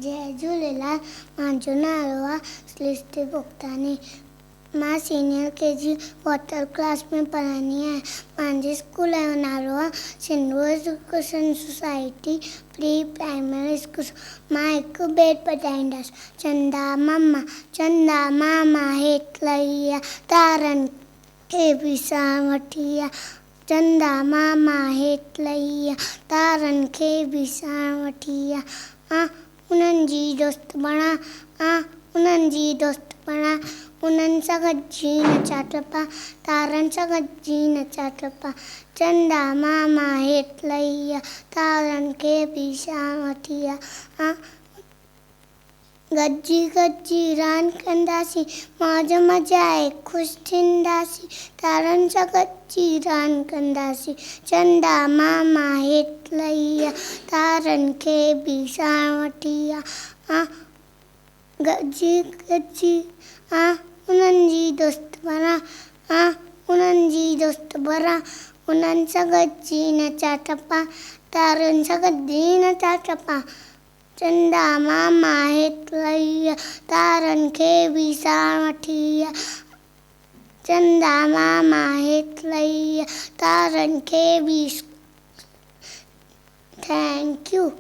जय झूलेलाल। मुंहिंजो नालो आहे सृष्टि भोगतानी। मां सीनियर KG वाटर क्लास में पढ़ंदी आहियां। मुंहिंजे स्कूल जो नालो आहे Sindhu education society pre primary school. मां हिकु बेट ॿुधाईंदसि। चंदा मामा हेठि लही आ, तारनि खे बि साण वठी आ। चंदा मामा हेठि लही आ, तारनि खे बि साण वठी आ। उन्हनि जी दोस्त बणा उन्हनि सां गॾिजी नचा टपा, तारनि सां गॾिजी नचा टपा। चंदा मामा हेठि लही आ, तारनि खे बि साण वठी आ। गॾिजी रांदि कंदासीं, मौज मचाए ख़ुशि थींदासीं। तारनि सां गॾिजी रांदि कंदासीं। चंदा मामा हेठि लही आ, तारनि खे बि साण वठी आ। गॾिजी उन्हनि जी दोस्त बणा उन्हनि सां गॾिजी नचा टपा, तारनि सां गॾिजी नचा टपा। चंदा मामा हेठि लही आ, तारनि खे बि साण वठी आ। चंदा मामा हेठि लही आ, तारनि खे बि। Thank U.